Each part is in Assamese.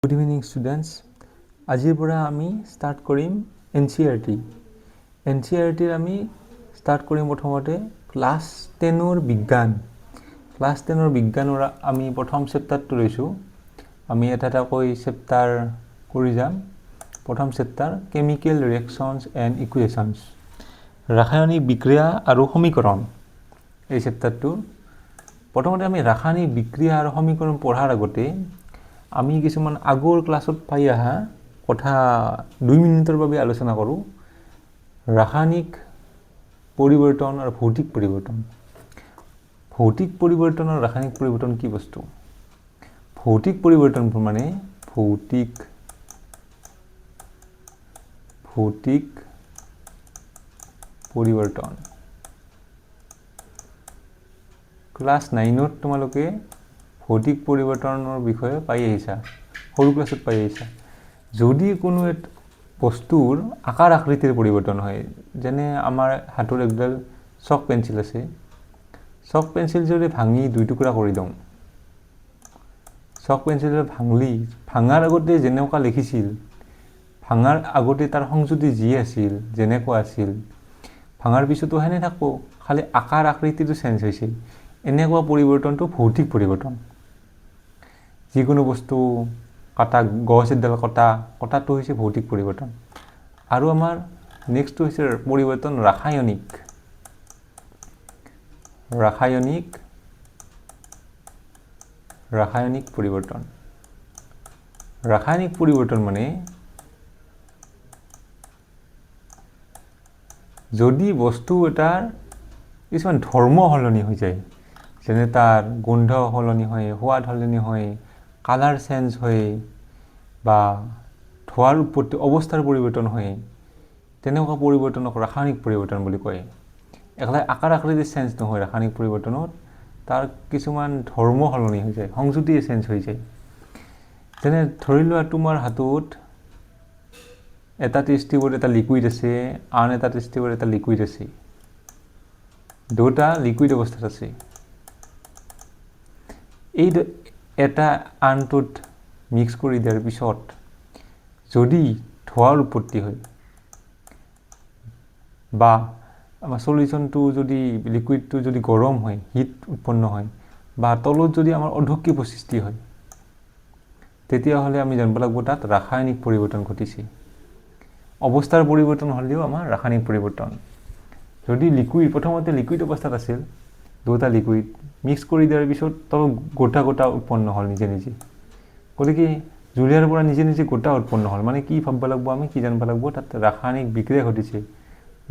Good evening students. আজিৰ পৰা আমি স্টাৰ্ট কৰিম NCERT. NCERTৰ আমি স্টাৰ্ট কৰিম প্ৰথমতে ক্লাছ 10ৰ বিজ্ঞান। ক্লাছ 10ৰ বিজ্ঞানৰ আমি প্ৰথম চেপ্টাৰটো লৈছোঁ। আমি এটাকৈ চেপ্টাৰ কৰি যাম। প্ৰথম chapter chemical reactions and equations, ৰাসায়নিক বিক্ৰিয়া আৰু সমীকৰণ। এই চেপ্টাৰটো প্ৰথমতে আমি ৰাসায়নিক বিক্ৰিয়া আৰু সমীকৰণ পঢ়াৰ আগতে আমি কিছুমান আগৰ ক্লাছত পাই অহা কথা 2 মিনিটৰ বাবে আলোচনা কৰোঁ। ৰাসায়নিক পৰিৱৰ্তন আৰু ভৌতিক পৰিৱৰ্তন। ভৌতিক পৰিৱৰ্তন আৰু ৰাসায়নিক পৰিৱৰ্তন কি বস্তু? ভৌতিক পৰিৱৰ্তন মানে ভৌতিক পৰিৱৰ্তন। ক্লাছ 9ত তোমালোকে ভৌতিক পৰিৱৰ্তনৰ বিষয়ে পাই আহিছা, সৰু ক্লাছত পাই আহিছা। যদি কোনো বস্তুৰ আকাৰ আকৃতিৰ পৰিৱৰ্তন হয়, যেনে আমাৰ হাতৰ একডাল চক পেঞ্চিল আছে, চক পেঞ্চিল যদি ভাঙি 2 টুকুৰা কৰি দিওঁ, চক পেঞ্চিল ভাঙাৰ আগতে যেনেকুৱা লিখিছিল, ভাঙাৰ আগতে তাৰ সংযুতি যি আছিল যেনেকুৱা আছিল, ভাঙাৰ পিছতো সেনে থাকব, খালি আকাৰ আকৃতিটো চেঞ্জ হৈছে। এনেকুৱা পৰিৱৰ্তনটো ভৌতিক পৰিৱৰ্তন। যিকোনো বস্তু কাটা, গছ এডাল কটাটো হৈছে ভৌতিক পৰিৱৰ্তন। আৰু আমাৰ নেক্সটটো হৈছে পৰিৱৰ্তন ৰাসায়নিক পৰিৱৰ্তন। ৰাসায়নিক পৰিৱৰ্তন মানে যদি বস্তু এটাৰ কিছুমান ধৰ্ম সলনি হৈ যায়, যেনে তাৰ গোন্ধ সলনি হয়, সোৱাদ সলনি হয়, কালাৰ চেঞ্জ হয়, বা ধোৱাৰ উৎপত্তি অৱস্থাৰ পৰিৱৰ্তন হয়, তেনেকুৱা পৰিৱৰ্তনক ৰাসায়নিক পৰিৱৰ্তন বুলি কয়। একেলাই আকাৰ আকৃতি চেঞ্জ নহয় ৰাসায়নিক পৰিৱৰ্তনত, তাৰ কিছুমান ধৰ্ম সলনি হৈ যায়, সংযুতি চেঞ্জ হৈ যায়। যেনে ধৰি লোৱা তোমাৰ হাতত এটা টেষ্ট টিউবত এটা লিকুইড আছে, আন এটা টেষ্ট টিউবত এটা লিকুইড আছে, দুটা লিকুইড অৱস্থাত আছে। এই এটা আনটোত মিক্স কৰি দিয়াৰ পিছত যদি ধোঁৱাৰ উৎপত্তি হয়, বা আমাৰ সলিউশ্যনটো যদি লিকুইডটো যদি গৰম হয়, হিট উৎপন্ন হয়, বা তলত যদি আমাৰ অধক্ষেপ সৃষ্টি হয়, তেতিয়াহ'লে আমি জানিব লাগিব তাত ৰাসায়নিক পৰিৱৰ্তন ঘটিছে। অৱস্থাৰ পৰিৱৰ্তন হ'লেও আমাৰ ৰাসায়নিক পৰিৱৰ্তন। যদি প্ৰথমতে লিকুইড অৱস্থাত আছিল, দুটা লিকুইড মিক্স কৰি দিয়াৰ পিছত তলত গোটা উৎপন্ন হ'ল নিজে নিজে। গতিকে জুলীয়াৰ পৰা নিজে নিজে গোটা উৎপন্ন হ'ল, মানে কি ভাবিব লাগিব, আমি কি জানিব লাগিব, তাত ৰাসায়নিক বিক্ৰিয়া ঘটিছে,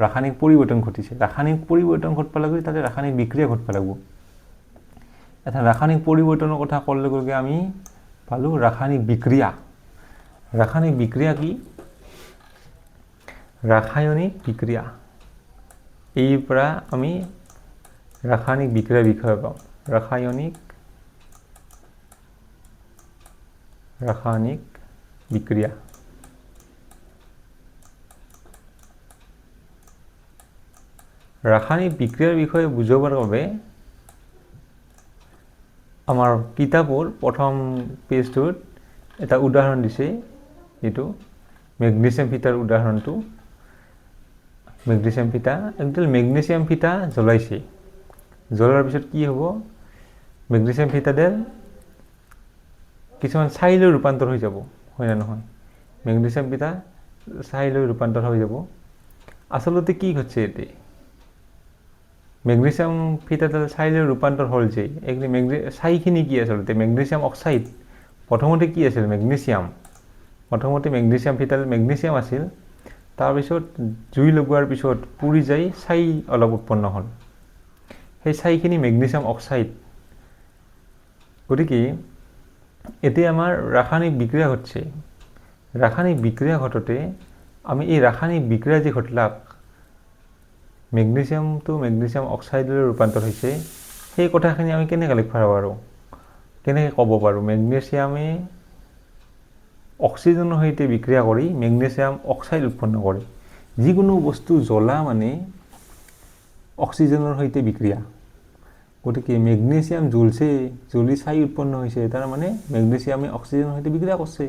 ৰাসায়নিক পৰিৱৰ্তন ঘটিছে। ৰাসায়নিক পৰিৱৰ্তন ঘটিব লাগিলে তাতে ৰাসায়নিক বিক্ৰিয়া ঘটিব লাগিব। এটা ৰাসায়নিক পৰিৱৰ্তনৰ কথা ক'ৰ লগে লগে আমি পালোঁ ৰাসায়নিক বিক্ৰিয়া। ৰাসায়নিক বিক্ৰিয়া কি? ৰাসায়নিক বিক্ৰিয়া, এই পৰা আমি ৰাসায়নিক বিক্ৰিয়াৰ বিষয়ে পাওঁ। ৰাসায়নিক বিক্ৰিয়া। ৰাসায়নিক বিক্ৰিয়াৰ বিষয়ে বুজাবৰ বাবে আমাৰ কিতাপৰ প্ৰথম পেজটোত এটা উদাহৰণ দিছে, এইটো মেগনেছিয়াম ফিটাৰ উদাহৰণটো। মেগনেছিয়াম ফিটা, একডাল মেগনেছিয়াম ফিটা জ্বলাইছে, জ্বলাৰ পিছত কি হ'ব, মেগনেছিয়াম ফিটাডাল কিছুমান ছাইলৈ ৰূপান্তৰ হৈ যাব, হয় না নহয়? মেগনেছিয়াম ফিটা ছাইলৈ ৰূপান্তৰ হৈ যাব। আচলতে কি ঘটছে এতে? মেগনেছিয়াম ফিটাডাল ছাইলৈ ৰূপান্তৰ হ'ল যে, ছাইখিনি কি আচলতে? Magnesium oxide. প্ৰথমতে কি আছিল? মেগনেছিয়াম। প্ৰথমতে মেগনেছিয়াম ফিটাডাল মেগনেছিয়াম আছিল, তাৰপিছত জুই লগোৱাৰ পিছত পুৰি যাই ছাই অলপ উৎপন্ন হ'ল। সেই ছাইখিনি মেগনেছিয়াম অক্সাইড। গতিকে এতিয়া আমাৰ ৰাসায়নিক বিক্ৰিয়া ঘটছে। ৰাসায়নিক বিক্ৰিয়া ঘটোতে আমি এই ৰাসায়নিক বিক্ৰিয়া যে ঘটলাক, মেগনেছিয়ামটো মেগনেছিয়াম অক্সাইডলৈ ৰূপান্তৰ হৈছে, সেই কথাখিনি আমি কেনেকৈ লিখিব পাৰোঁ, কেনেকৈ ক'ব পাৰোঁ? মেগনেছিয়ামে অক্সিজেনৰ সৈতে বিক্ৰিয়া কৰি মেগনেছিয়াম অক্সাইড উৎপন্ন কৰে। যিকোনো বস্তু জ্বলা মানে অক্সিজেনৰ সৈতে বিক্ৰিয়া। গতিকে মেগনেছিয়াম জ্বলছে, জ্বলি ছাই উৎপন্ন হৈছে, তাৰ মানে মেগনেছিয়ামে অক্সিজেনৰ সৈতে বিক্ৰিয়া কৰিছে।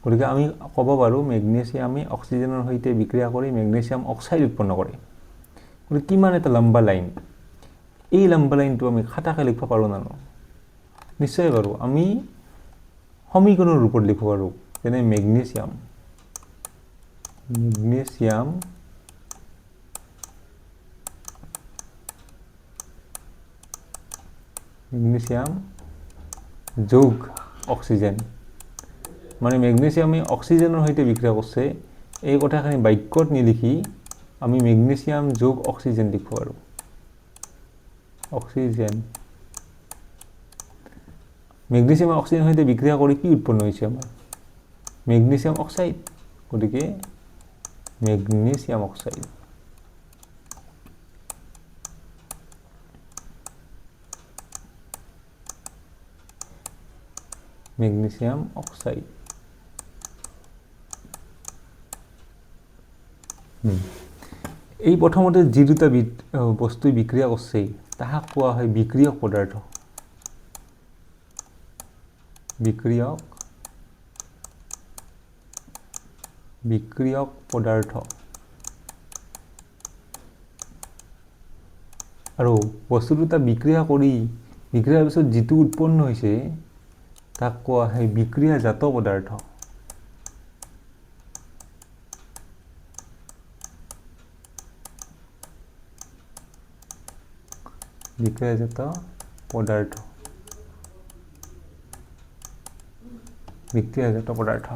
গতিকে আমি ক'ব পাৰোঁ মেগনেছিয়ামে অক্সিজেনৰ সৈতে বিক্ৰিয়া কৰি মেগনেছিয়াম অক্সাইড উৎপন্ন কৰে। গতিকে কিমান এটা লম্বা লাইন, এই লম্বা লাইনটো আমি খাটাকৈ লিখিব পাৰোঁ না? নিশ্চয় পাৰোঁ। আমি সমীকৰণৰ ৰূপত লিখিব পাৰোঁ। যেনে মেগনেছিয়াম যোগ অক্সিজেন, মানে মেগনেছিয়ামে অক্সিজেনৰ সৈতে বিক্ৰিয়া কৰিছে। এই কথাখিনি বাক্যত নিলিখি আমি মেগনেছিয়াম যোগ অক্সিজেন লিখিব পাৰোঁ। অক্সিজেন, মেগনেছিয়াম অক্সিজেনৰ সৈতে বিক্ৰিয়া কৰি কি উৎপন্ন হৈছে আমাৰ? Magnesium oxide. গতিকে মেগনেছিয়াম অক্সাইড। Magnesium oxide. এই প্ৰথমতে যি দুটা বস্তু বিক্ৰিয়া কৰিছে তাহাক কোৱা হয় বিক্ৰিয়ক পদাৰ্থ। বিক্ৰিয়ক পদাৰ্থ। আৰু বস্তু দুটা বিক্ৰিয়া কৰি বিক্ৰিয়াৰ পিছত যিটো উৎপন্ন হৈছে তাক কোৱা হয় বিক্ৰিয়াজাত পদাৰ্থ। বিক্ৰিয়াজাত পদাৰ্থ।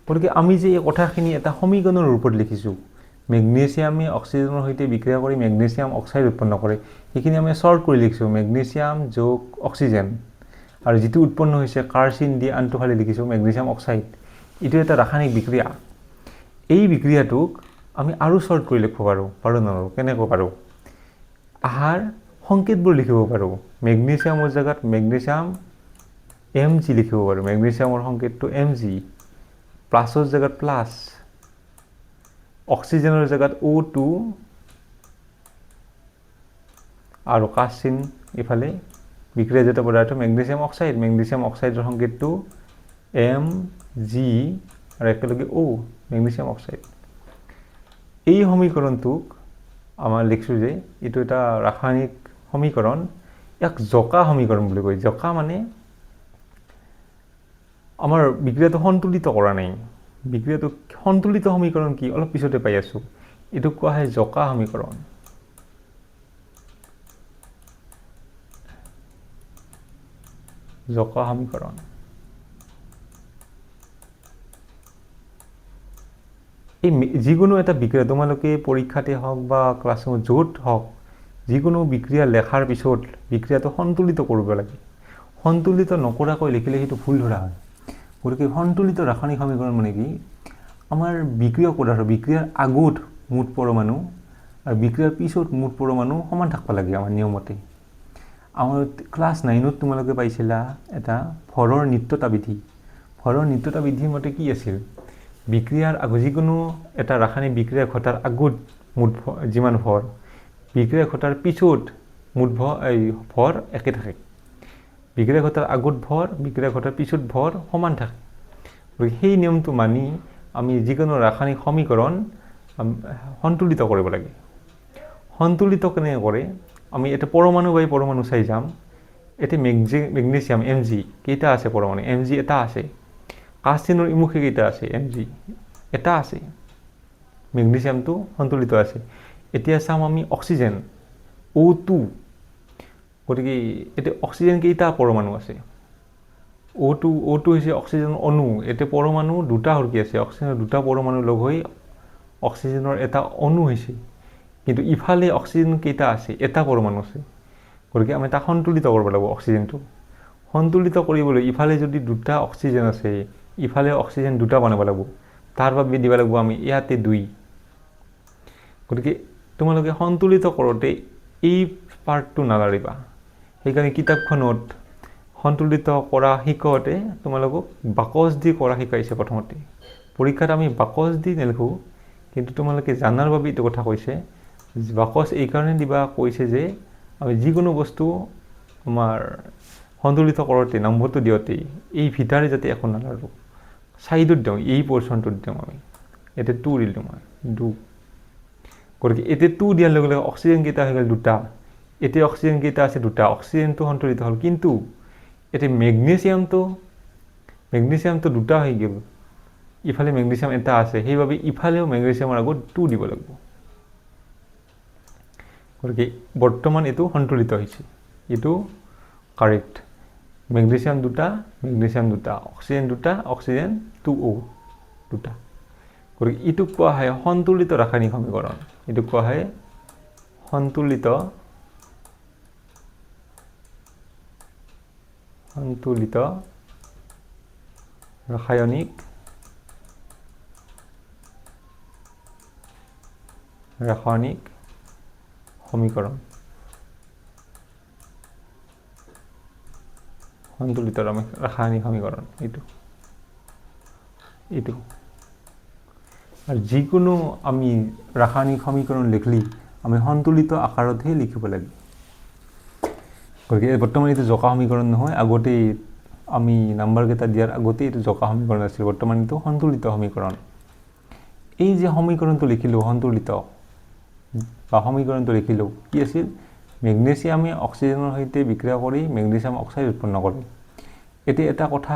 গতিকে আমি যে এই কথাখিনি এটা সমীকৰণৰ ৰূপত লিখিছোঁ, মেগনেছিয়ামে অক্সিজেনৰ সৈতে বিক্ৰিয়া কৰি মেগনেছিয়াম অক্সাইড উৎপন্ন কৰে, সেইখিনি আমি শ্বৰ্ট কৰি লিখিছোঁ মেগনেছিয়াম যোগ অক্সিজেন। আৰু যিটো উৎপন্ন হৈছে কাৰ চিন দি আনটো ফালে লিখিছোঁ মেগনেছিয়াম অক্সাইড। এইটো এটা ৰাসায়নিক বিক্ৰিয়া। এই বিক্ৰিয়াটোক আমি আৰু শ্বৰ্ট কৰি লিখিব পাৰোঁ নোৱাৰোঁ? কেনেকৈ পাৰোঁ? আহাৰ সংকেতবোৰ লিখিব পাৰোঁ। মেগনেছিয়ামৰ জেগাত মেগনেছিয়াম Mg লিখিব পাৰোঁ। মেগনেছিয়ামৰ সংকেতটো Mg, প্লাছৰ জেগাত প্লাছ, অক্সিজেনৰ জেগাত O2 আৰু কাচ চিন ইফালে বিক্ৰিয়াজাত পদাৰ্থ মেগনেছিয়াম অক্সাইড। মেগনেছিয়াম অক্সাইডৰ সংকেতটো Mg আৰু একেলগে O, মেগনেছিয়াম অক্সাইড। এই সমীকৰণটোক আমাৰ লিখিছোঁ যে এইটো এটা ৰাসায়নিক সমীকৰণ, ইয়াক জকা সমীকৰণ বুলি কয়। জকা মানে আমাৰ বিক্ৰিয়াটো সন্তুলিত কৰা নাই। বিক্ৰিয়াটো সন্তুলিত সমীকৰণ কি অলপ পিছতে পাই আছোঁ। এইটোক কোৱা হয় জকা সমীকৰণ। জকা সমীকৰণ। এই যিকোনো এটা বিক্ৰিয়া তোমালোকে পৰীক্ষাতে হওক বা ক্লাছৰুমত য'ত হওক, যিকোনো বিক্ৰিয়া লেখাৰ পিছত বিক্ৰিয়াটো সন্তুলিত কৰিব লাগে। সন্তুলিত নকৰাকৈ লিখিলে সেইটো ভুল ধৰা হয়। গতিকে সন্তুলিত ৰাসায়নিক সমীকৰণ মানে কি? আমাৰ বিক্ৰিয়ক পদাৰ্থ বিক্ৰিয়াৰ আগত মুঠ পৰমাণু আৰু বিক্ৰিয়াৰ পিছত মুঠ পৰমাণু সমান থাকিব লাগে আমাৰ নিয়মতে। আমাৰ ক্লাছ 9ত তোমালোকে পাইছিলা এটা ভৰৰ নিত্যতা বিধি। ভৰৰ নিত্যতা বিধিৰ মতে কি আছিল? বিক্ৰিয়াৰ আগত যিকোনো এটা ৰাসায়নিক বিক্ৰিয়া ঘটাৰ আগত মুঠ যিমান ভৰ, বিক্ৰিয়া ঘটাৰ পিছত মুঠ ভৰ একে থাকে। বিক্ৰিয়া ঘটাৰ আগত ভৰ, বিক্ৰিয়া ঘটাৰ পিছত ভৰ সমান থাকে। গতিকে সেই নিয়মটো মানি আমি যিকোনো ৰাসায়নিক সমীকৰণ সন্তুলিত কৰিব লাগে। সন্তুলিত কেনেকৈ কৰে? আমি এটা পৰমাণু বাই পৰমাণু চাই যাম। এতিয়া মেগনেছিয়াম Mg কেইটা আছে পৰমাণু? Mg এটা আছে। কাচ চিনৰ ইমুখে কেইটা আছে? Mg এটা আছে। মেগনেছিয়ামটো সন্তুলিত আছে। এতিয়া চাম আমি অক্সিজেন O2। গতিকে এতিয়া অক্সিজেন কেইটা পৰমাণু আছে? O2 হৈছে অক্সিজেনৰ অণু। এতিয়া পৰমাণু দুটা সৰকি আছে। অক্সিজেনৰ দুটা পৰমাণু লগ হৈ অক্সিজেনৰ এটা অণু হৈছে। কিন্তু ইফালে অক্সিজেন কেইটা আছে? এটা পৰমাণু আছে। গতিকে আমি তাক সন্তুলিত কৰিব লাগিব অক্সিজেনটো। সন্তুলিত কৰিবলৈ ইফালে যদি দুটা অক্সিজেন আছে, ইফালে অক্সিজেন দুটা বনাব লাগিব। তাৰ বাবে দিব লাগিব আমি ইয়াতে 2। গতিকে তোমালোকে সন্তুলিত কৰোঁতে এই পাৰ্টটো নালাৰিবা। সেইকাৰণে কিতাপখনত সন্তুলিত কৰা শিকাওঁতে তোমালোকক বাকচ দি কৰা শিকাইছে প্ৰথমতে। পৰীক্ষাত আমি বাকচ দি নেলিখোঁ, কিন্তু তোমালোকে জানাৰ বাবে এইটো কথা কৈছে। বাকচ এইকাৰণে দিবা কৈছে যে আমি যিকোনো বস্তু আমাৰ সন্তুলিত কৰোঁতে নম্বৰটো দিওঁতে এই ভিতৰে যাতে একো নালাৰো ছাইডত দিওঁ এই পৰ্চনটোত দিওঁ আমি ইয়াতে 2 দিলোঁ মই 2 গতিকে এতিয়া 2 দিয়াৰ লগে লগে অক্সিজেন কেইটা হৈ গ'ল 2টা এতিয়া অক্সিজেন কেইটা আছে 2টা অক্সিজেনটো সন্তুলিত হ'ল কিন্তু এতিয়া মেগনেছিয়ামটো 2টা হৈ গ'ল ইফালে মেগনেছিয়াম এটা আছে সেইবাবে ইফালেও মেগনেছিয়ামৰ আগত 2 দিব লাগিব গতিকে বৰ্তমান এইটো সন্তুলিত হৈছে এইটো কাৰেক্ট মেগনেছিয়াম 2টা অক্সিজেন 2টা অক্সিজেন 2O 2টা গতিকে এইটো কোৱা হয় সন্তুলিত ৰাসায়নিক সমীকৰণ এইটো কোৱা হয় সন্তুলিত ৰাসায়নিক সমীকৰণ সন্তুলিত ৰাসায়নিক সমীকৰণ এইটো আৰু যিকোনো আমি ৰাসায়নিক সমীকৰণ লিখলি আমি সন্তুলিত আকাৰতহে লিখিব লাগে গতিকে বৰ্তমান এইটো জোকা সমীকৰণ নহয় আগতে আমি নাম্বাৰ কেইটা দিয়াৰ আগতে এইটো জোকা সমীকৰণ আছিল বৰ্তমান এইটো সন্তুলিত সমীকৰণ এই যে সমীকৰণটো লিখিলোঁ সন্তুলিত বা সমীকৰণটো লিখিলোঁ কি আছিল মেগনেছিয়ামে অক্সিজেনৰ সৈতে বিক্ৰিয়া কৰি মেগনেছিয়াম অক্সাইড উৎপন্ন কৰে এতিয়া এটা কথা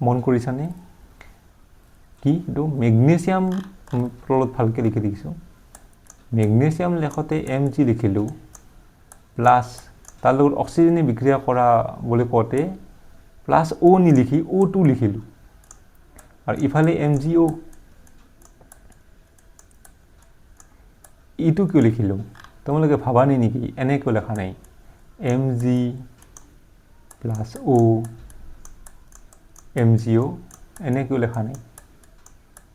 মন কৰিছানে কি এইটো মেগনেছিয়াম তলত ভালকৈ লিখি দিছোঁ মেগনেছিয়াম লেখতে Mg লিখিলোঁ প্লাছ তাৰ লগত অক্সিজেনে বিক্ৰিয়া কৰা বুলি কওঁতে প্লাছ O নিলিখি O2 লিখিলোঁ আৰু ইফালে MgO এইটো কিয় লিখিলোঁ তোমালোকে ভাবা নাই নেকি এনেকৈ লেখা নাই Mg প্লাছ O MgO এনেকৈ লেখা নাই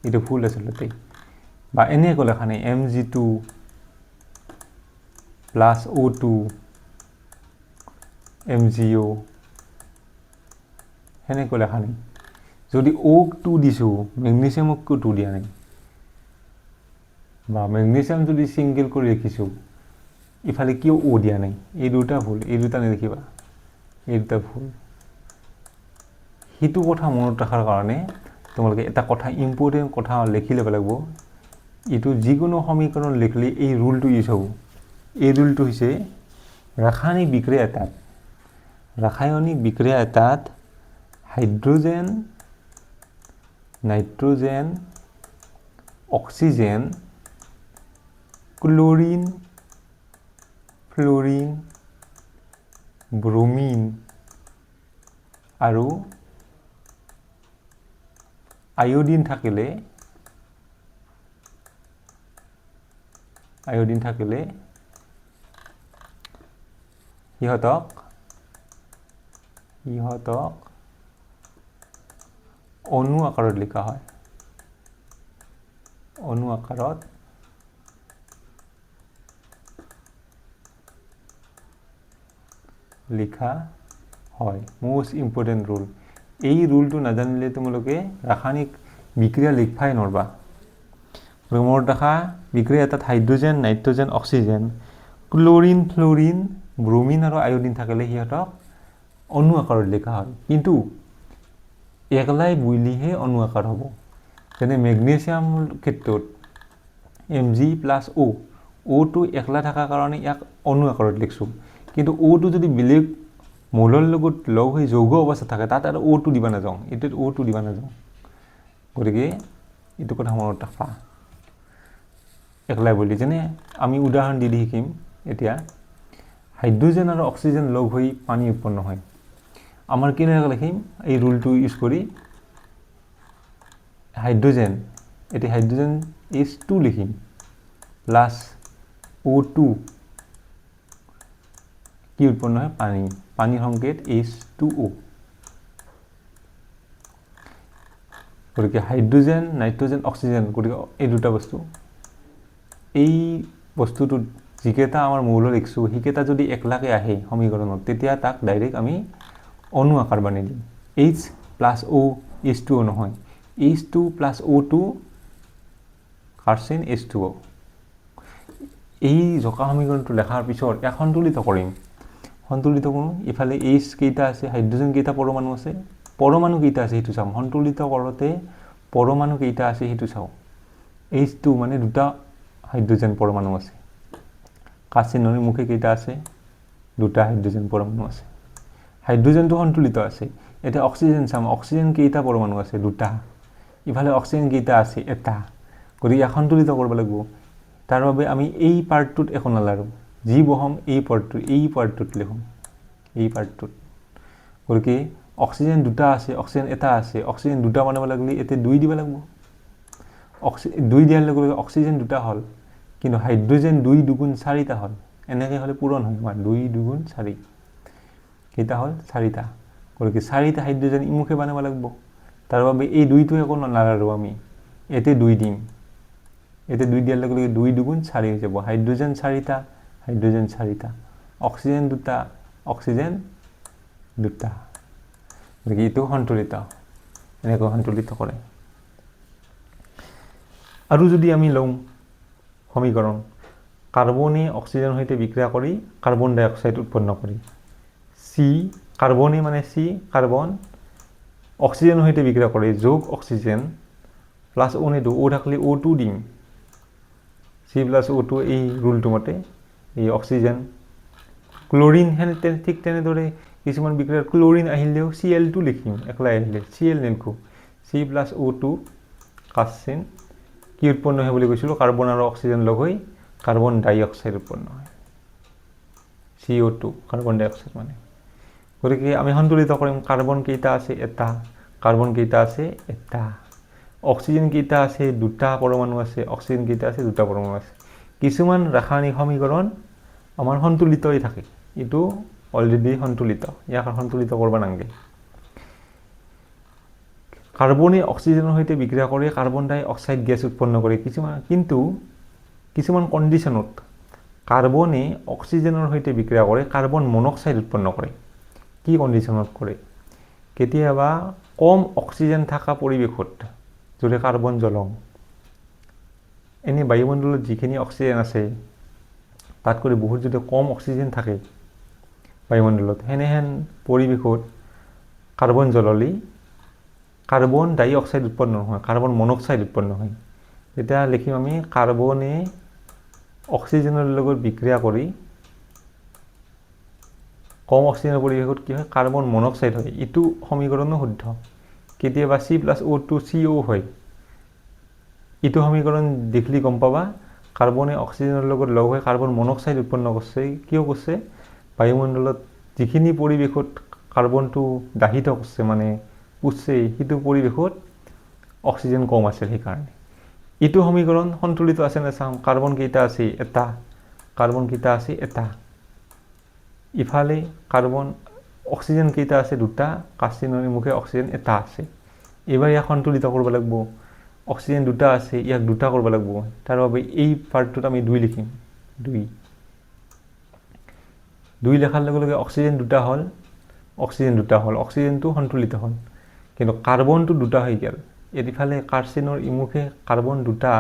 এইটো ভুল আচলতে বা এনেকৈ লেখা নাই Mg2 প্লাছ O2 MgO সেনেকৈ লেখা নাই যদি O2 দিছোঁ মেগনেছিয়ামক কিয় 2 দিয়া নাই বা মেগনেছিয়াম যদি সিঙ্গেল কৰি লিখিছোঁ ইফালে কিয় O দিয়া নাই এই দুটা ভুল এই দুটা নিলিখিবা এই দুটা ভুল সেইটো কথা মনত ৰাখাৰ কাৰণে তোমালোকে এটা কথা ইম্পৰ্টেণ্ট কথা লিখি ল'ব লাগিব এইটো যিকোনো সমীকৰণ লিখলি এই ৰুলটো ইউজ হ'ব এই ৰুলটো হৈছে ৰাসায়নিক বিক্ৰিয়া এটাত hydrogen nitrogen oxygen chlorine Florin bromine আৰু আয়োডিন থাকিলে সিহঁতক অণু আকাৰত লিখা হয় অণু আকাৰত লিখা হয় মোষ্ট ইম্পৰ্টেণ্ট ৰুল এই ৰুলটো নাজানিলে তোমালোকে ৰাসায়নিক বিক্ৰিয়া লিখবাই নৰবা মনত ৰাখা বিক্ৰিয়া এটাত hydrogen nitrogen oxygen chlorine Florin bromine আৰু আয়োডিন থাকিলে সিহঁতক অণু আকাৰত লিখা হয় কিন্তু একলাই বুলিহে অণু আকাৰ হ'ব যেনে মেগনেছিয়ামৰ ক্ষেত্ৰত Mg প্লাছ O2 একলা থকাৰ কাৰণে ইয়াক অণু আকাৰত লিখছোঁ কিন্তু O2 যদি বেলেগ মৌলৰ লগত লগ হৈ যৌগ অৱস্থা থাকে তাত আৰু O2 দিবা নাযাওঁ এইটোত O2 দিবা নাযাওঁ গতিকে এইটো কথা মনত ৰাখা একলাই বুলি যেনে আমি উদাহৰণ দি শিকিম এতিয়া হাইড্ৰোজেন আৰু অক্সিজেন লগ হৈ পানী উৎপন্ন হয় আমাৰ কেনেকৈ লিখিম এই ৰুলটো ইউজ কৰি হাইড্ৰোজেন H2 লিখিম প্লাছ O2 কি উৎপন্ন হয় পানীৰ সংকেত H2O গতিকে হাইড্ৰোজেন নাইট্ৰোজেন অক্সিজেন গতিকে এই দুটা বস্তু এই বস্তুটো যিকেইটা আমাৰ মৌল লিখছোঁ সেইকেইটা যদি একলাকে আহে সমীকৰণত তেতিয়া তাক ডাইৰেক্ট আমি অণু আকাৰ বনাই দিম H প্লাছ O H2O নহয় H2 প্লাছ O2 কাৰ্চেন H2O এই জোকা সমীকৰণটো লেখাৰ পিছত এক সন্তুলিত কৰিম সন্তুলিত কৰোঁ ইফালে H কেইটা আছে হাইড্ৰোজেন কেইটা পৰমাণু আছে পৰমাণু কেইটা আছে সেইটো চাম সন্তুলিত কৰোঁতে পৰমাণু কেইটা আছে সেইটো চাওঁ H2 মানে দুটা হাইড্ৰোজেন পৰমাণু আছে কাচ চিহ্নৰ মুখে কেইটা আছে দুটা হাইড্ৰোজেন পৰমাণু আছে হাইড্ৰোজেনটো সন্তুলিত আছে এটা অক্সিজেন চাম অক্সিজেন কেইটা পৰমাণু আছে দুটা ইফালে অক্সিজেন কেইটা আছে এটা গতিকে ইয়াক সন্তুলিত কৰিব লাগিব তাৰ বাবে আমি এই পাৰ্টটোত এখন নালাৰো যি বহম এই পাৰ্টটোত লিখোঁ এই পাৰ্টটোত গতিকে অক্সিজেন দুটা আছে অক্সিজেন এটা আছে অক্সিজেন দুটা বনাব লাগিলে এতে 2 দিব লাগিব অক্সিজেন 2 দিয়াৰ লগে লগে অক্সিজেন দুটা হ'ল কিন্তু হাইড্ৰোজেন 2 দুগুণ 4টা হ'ল এনেকৈ হ'লে পূৰণ হয় আমাৰ 2 দুগুণ 4 কেইটা হ'ল 4টা গতিকে 4টা হাইড্ৰোজেন ইমুখে বনাব লাগিব তাৰ বাবে এই 2টো একো নালাৰো আমি এতে 2 দিম এতে 2 দিয়াৰ লগে লগে 2 দুগুণ 4 হৈ যাব হাইড্ৰোজেন 4টা অক্সিজেন দুটা অক্সিজেন দুটা গতিকে এইটো সন্তুলিত এনেকৈ সন্তুলিত কৰে আৰু যদি আমি লওঁ সমীকৰণ কাৰ্বনে অক্সিজেনৰ সৈতে বিক্ৰিয়া কৰি কাৰ্বন ডাই অক্সাইড উৎপন্ন কৰে সি কাৰ্বনে মানে সি কাৰ্বন অক্সিজেনৰ সৈতে বিক্ৰিয়া কৰে যোগ অক্সিজেন প্লাস O নে O থাকলে O2 দিম সি প্লাস O2 এই ৰুলটো মতে এই অক্সিজেন ক্লোৰিন হেনে ঠিক তেনেদৰে কিছুমান বিক্ৰিয়াৰ ক্লোৰিন আহিলেও Cl2 লিখিম একলাই আহিলে Cl লিখো C প্লাস O2 কাচিন কি উৎপন্ন হয় বুলি কৈছিলো কাৰ্বন আৰু অক্সিজেন লগ হৈ কাৰ্বন ডাই অক্সাইড উৎপন্ন হয় CO2 কাৰ্বন ডাই অক্সাইড মানে গতিকে আমি সন্তুলিত কৰিম কাৰ্বন কেইটা আছে এটা কাৰ্বন কেইটা আছে এটা অক্সিজেন কেইটা আছে দুটা পৰমাণু আছে অক্সিজেন কেইটা আছে দুটা পৰমাণু আছে কিছুমান ৰাসায়নিক সমীকৰণ আমাৰ সন্তুলিতই থাকে এটো অলৰেডি সন্তুলিত ইয়াক সন্তুলিত কৰিব নালাগে কাৰ্বনে অক্সিজেনৰ সৈতে বিক্ৰিয়া কৰি কাৰ্বন ডাই অক্সাইড গেছ উৎপন্ন কৰে কিছুমান কন্ডিশনত কাৰ্বনে অক্সিজেনৰ সৈতে বিক্ৰিয়া কৰি কাৰ্বন মনোক্সাইড উৎপন্ন কৰে কি কন্ডিশনত কৰে কেতিয়াবা কম অক্সিজেন থকা পৰিৱেশত যদি কাৰ্বন জ্বলং এনে বায়ুমণ্ডলত যিখিনি অক্সিজেন আছে তাত কৰি বহুত যদি কম অক্সিজেন থাকে বায়ুমণ্ডলত হেনেহেন পৰিৱেশত কাৰ্বন জ্বললি কাৰ্বন ডাই অক্সাইড উৎপন্ন হয় কাৰ্বন মনোক্সাইড উৎপন্ন হয় এটা লিখিম আমি কাৰ্বনে অক্সিজেনৰ লগত বিক্ৰিয়া কৰি কম অক্সিজেনৰ পৰিৱেশত কি হয় কাৰ্বন মনোক্সাইড হয় ইটো সমীকৰণো শুদ্ধ কেতিয়াবা C plus O2 CO হয় ইটো সমীকৰণ দেখলি গম পাবা কাৰ্বনে অক্সিজেনৰ লগত লগ হৈ কাৰ্বন মনোক্সাইড উৎপন্ন কৰিছে কিয় কৰিছে বায়ুমণ্ডলত যিখিনি পৰিৱেশত কাৰ্বনটো দাহিত কৰিছে মানে উৎছে হিটো পৰিৱেশত অক্সিজেন কম আছে সেই কাৰণে ইটো সমীকৰণ সন্তুলিত আছে না চাম কাৰ্বন কেইটা আছে এটা কাৰ্বন কেইটা আছে এটা ইফালে কাৰ্বন অক্সিজেন কেইটা আছে দুটা কাচিনৰ মুখে অক্সিজেন এটা আছে এবাৰ ইয়াক সন্তুলিত কৰিব লাগিব অক্সিজেন দুটা আছে ইয়াক দুটা কৰিব লাগিব তাৰ বাবে এই পাৰ্টটোত আমি 2 লিখিম 2 লেখাৰ লগে লগে অক্সিজেন দুটা হ'ল অক্সিজেনটো সন্তুলিত হ'ল কিন্তু কাৰ্বনটো দুটা হৈ গেল এদিফালে কাৰ্চিনৰ ইমুখে কাৰ্বন দুটা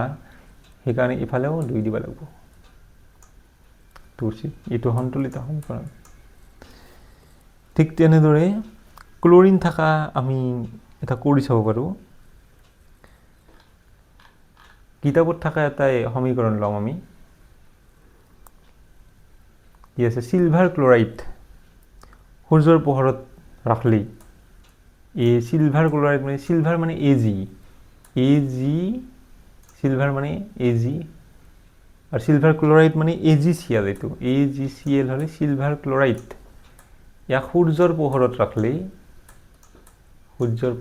সেই কাৰণে ইফালেও 2 দিব লাগিব তুছি ইটো সন্তুলিত সমীকৰণ ঠিক তেনেদৰে ক্লোৰিন থাকা আমি এটা কৰি চাব পাৰো কিতাপত থাকা এটা সমীকৰণ লম আমি কি আছে সিলভাৰ ক্লোৰাইড সূৰ্যৰ পোহৰত ৰাখলি এই সিলভাৰ ক্লোৰাইড মানে সিলভাৰ মানে Ag সিলভাৰ মানে Ag আৰ সিলভাৰ ক্লোৰাইড মানে AgCl এটো AgCl হলে সিলভাৰ ক্লোৰাইড ইয়া সূৰ্যৰ পোহৰত ৰাখলে সূৰ্যৰ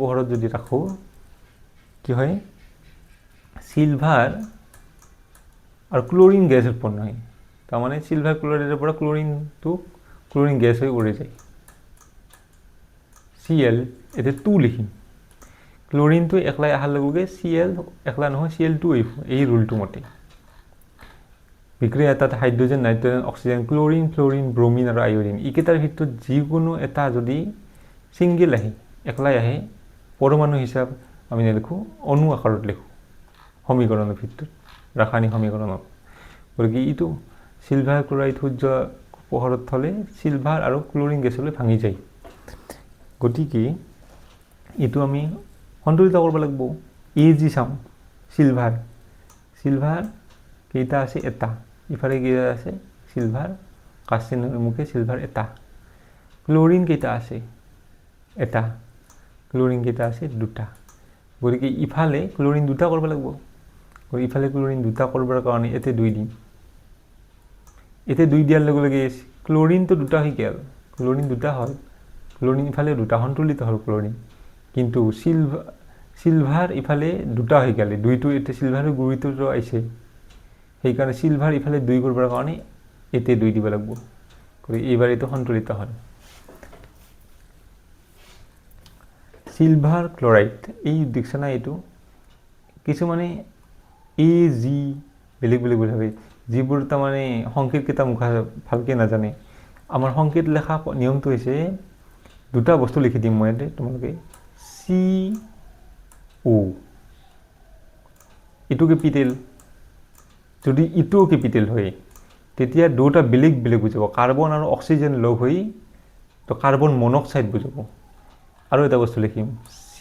পোহৰত যদি ৰাখো কি হয় সিলভাৰ আৰ ক্লোৰিন গ্যাস উৎপন্ন হয় তাৰ মানে সিলভাৰ ক্লোৰাইডেৰ পৰা ক্লোরিন গ্যাস হয়ে উড়ে যায় Cl এতে 2 লিখিম ক্লোরিন তো একলাই আহার লগে Cl একলা নহয় Cl2 এই রুলটো মতে বিক্রিয়া এটাত hydrogen nitrogen oxygen chlorine fluorine bromine আর আয়োডিন ইকেটার ভিতৰত যিকোনো এটা যদি সিঙ্গেল আহে একলাই আহে পৰমাণু হিসাব আমি লিখো অণু আকাৰত লিখো সমীকৰণৰ ভিতৰত ৰাসায়নিক সমীকৰণত গতিকে এইটো চিলভাৰ ক্লৰাইড সূৰ্য পোহৰত থলে চিলভাৰ আৰু ক্লৰিন গেছলৈ ভাঙি যায় গতিকে এইটো আমি সন্তুলিত কৰিব লাগিব যি চাওঁ চিলভাৰ কেইটা আছে এটা ইফালে কেইটা আছে চিলভাৰ কাচিনৰ মুখে চিলভাৰ এটা ক্লৰিন কেইটা আছে এটা ক্লৰিন কেইটা আছে দুটা গতিকে ইফালে ক্লৰিন দুটা কৰিব লাগিব গতিকে ইফালে ক্লৰিন দুটা কৰিবৰ কাৰণে এতে 2 দিম এতে 2 দিয়াৰ লগে লগে ক্লৰিনটো দুটা হৈ গেল ক্লৰিন দুটা হয় ক্লৰিন ইফালে দুটা সন্তুলিত হ'ল ক্লৰিন কিন্তু চিলভাৰ ইফালে দুটা হৈ গেল 2টো এতে চিলভাৰৰ গুৰিটো আইছে সেইকাৰণে চিলভাৰ ইফালে 2 কৰিবৰ কাৰণে এতে 2 দিব লাগিব গতিকে এইবাৰ এইটো সন্তুলিত হ'ল চিলভাৰ ক্লৰাইড এই দেখছনা এইটো কিছুমানে জি বেলেগ বেলেগ ভাবে যিবোৰ তাৰমানে সংকেত কেইটা মুখা ভালকে নাজানে আমাৰ সংকেত লেখা নিয়মটো হৈছে দুটা বস্তু লিখি দিম মই তোমালোকে CO ইটো কেপিটেল যদি ইটো কেপিটেল হয় তেতিয়া দুটা বেলেগ বেলেগ বুজাব কাৰ্বন আৰু অক্সিজেন লগ হৈ তো কাৰ্বন মনক্সাইড বুজাব আৰু এটা বস্তু লিখিম C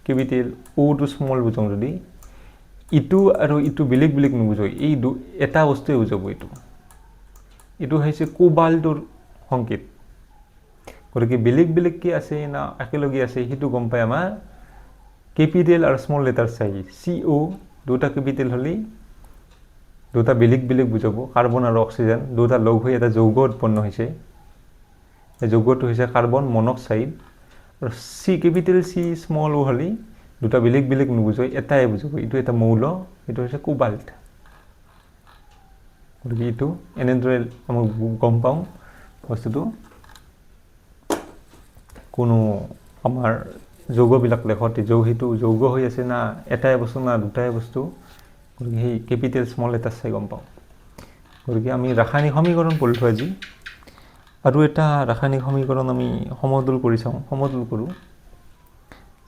capital O two small বুজাম যদি ইটো আৰু ইটো বেলেগ বেলেগ নুবুজায় এই এটা বস্তুৱে বুজাব এইটো হৈছে কোবাল্টৰ সংকেত গতিকে বেলেগ বেলেগ কি আছে না একেলগে আছে সেইটো গম পাই আমাৰ কেপিটেল আৰু স্মল লেটাৰ চাই CO দুটা কেপিটেল হলি দুটা বেলেগ বেলেগ বুজাব কাৰ্বন আৰু অক্সিজেন দুটা লগ হৈ এটা যৌগ উৎপন্ন হৈছে এই যৌগটো হৈছে কাৰ্বন মনক্সাইড আৰু C capital C small O হলি দুটা বেলেগ বেলেগ নুবুজায় এটাই বুজাব এইটো এটা মৌল এইটো হৈছে কোবাল্ট গতিকে এইটো এনেদৰে আমি গম পাওঁ বস্তুটো কোনো আমাৰ যৌগবিলাক লেখতে সেইটো যৌগ হৈ আছে না এটাই বস্তু না দুটাই বস্তু গতিকে সেই কেপিটেল স্মল এটা চাই গম পাওঁ গতিকে আমি ৰাসায়নিক সমীকৰণ পঢ়িলোঁ আজি আৰু এটা ৰাসায়নিক সমীকৰণ আমি সমতুল কৰি চাওঁ সমতুল কৰোঁ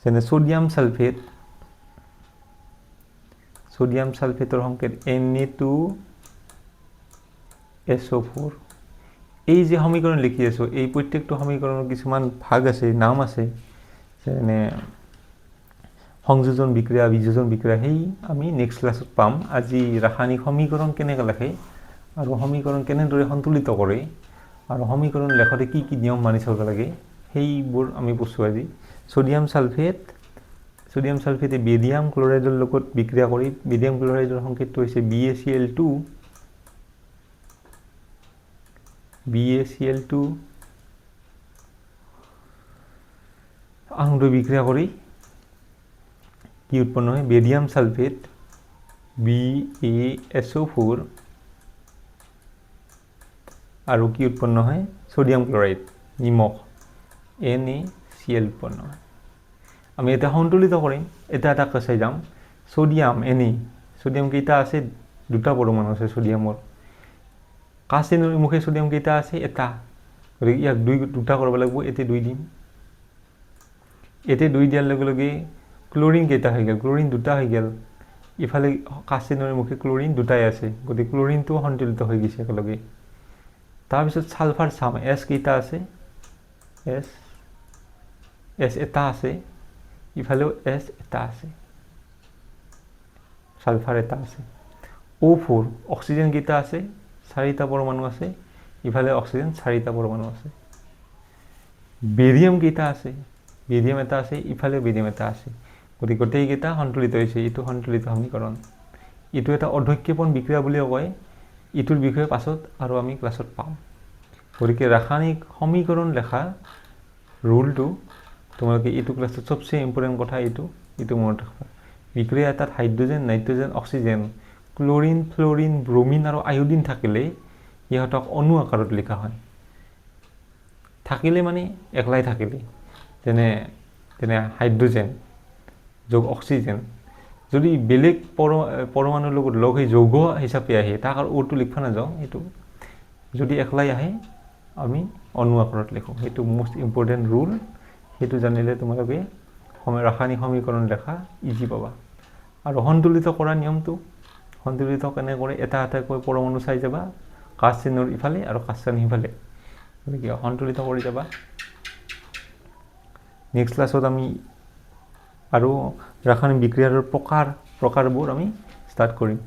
যেনে সোডিয়াম সালফেটৰ সংকেত Na2SO4 এই যে সমীকৰণ লিখি আছো এই প্ৰত্যেকটো সমীকৰণৰ কিছুমান ভাগ আছে নাম আছে যেনে সংযোজন বিক্ৰিয়া বিযোজন বিক্ৰিয়া সেই আমি নেক্সট ক্লাছত পাম আজি ৰাসায়নিক সমীকৰণ কেনেকৈ লেখে আৰু সমীকৰণ কেনেদৰে সন্তুলিত কৰে আৰু সমীকৰণ লেখতে কি কি নিয়ম মানি চলিব লাগে সেইবোৰ আমি পঢ়ছো আজি সোডিয়াম সালফেটে বেৰিয়াম ক্লৰাইডৰ লগত বিক্ৰিয়া কৰি বেৰিয়াম ক্লৰাইডৰ সংকেতটো হৈছে BaCl2 আঙুৰ বিক্ৰিয়া কৰি কি উৎপন্ন হয় বেৰিয়াম সালফেট BaSO4 আৰু কি উৎপন্ন হয় সোডিয়াম ক্লৰাইড নিমখ NaCl উৎপন্ন হয় আমি এটা সন্তুলিত কৰিম এটা এটা চাই যাম সোডিয়াম সোডিয়াম কেইটা আছে দুটা পৰমাণু আছে সোডিয়ামৰ কাচিনৰ মুখে সোডিয়াম কেইটা আছে এটা গতিকে ইয়াক দুটা কৰিব লাগিব এতে 2 দিম এতে 2 দিয়াৰ লগে লগে ক্লৰিন কেইটা হৈ গেল ক্লৰিন দুটা হৈ গেল ইফালে কাচিনৰ মুখে ক্লৰিন দুটাই আছে গতিকে ক্লৰিনটো সন্তুলিত হৈ গৈছে একেলগে তাৰপিছত সালফাৰ চাম S কেইটা আছে S এটা আছে ইফালেও S এটা আছে সালফাৰ এটা আছে O4 অক্সিজেন কেইটা আছে 4টা পৰমাণু আছে ইফালে অক্সিজেন 4টা পৰমাণু আছে বেৰিয়াম কেইটা আছে বেৰিয়াম এটা আছে ইফালে বেৰিয়াম এটা আছে গতিকে গোটেই কেইটা সন্তুলিত হৈছে এইটো সন্তুলিত সমীকৰণ এইটো এটা অধক্ষেপণ বিক্ৰিয়া বুলি কয় ইটোৰ বিষয়ে পাছত আৰু আমি ক্লাছত পাম গতিকে ৰাসায়নিক সমীকৰণ লেখা ৰুলটো তোমালোকে এইটো ক্লাছত সবচেয়ে ইম্পৰ্টেন্ট কথা এইটো মনত ৰাখিবা বিক্ৰিয়া এটাত hydrogen nitrogen oxygen chlorine Florin bromine আৰু আয়োডিন থাকিলে ইহঁতক অণু আকাৰত লিখা হয় থাকিলে মানে একলাই থাকিলে যেনে হাইড্ৰোজেন যোগ অক্সিজেন যদি বেলেগ পৰমাণুৰ লগত লগ হৈ যৌগ হিচাপে আহে তাক আৰু ওটো লিখবা নাযাওঁ এইটো যদি একলাই আহে আমি অণু আকাৰত লিখো এইটো মোস্ট ইম্পৰ্টেন্ট ৰুল সেইটো জানিলে তোমালোকে ৰাসায়নিক সমীকৰণ লেখা ইজি পাবা আৰু সন্তুলিত কৰা নিয়মটো সন্তুলিত কেনে কৰে এটা এটাকৈ পৰমাণু চাই যাবা কাচ চিহ্নৰ ইফালে আৰু কাচ চিহ্ন সিফালে গতিকে সন্তুলিত কৰি যাবা নেক্সট ক্লাছত আমি আৰু ৰাসায়নিক বিক্ৰিয়াৰ প্ৰকাৰবোৰ আমি ষ্টাৰ্ট কৰিম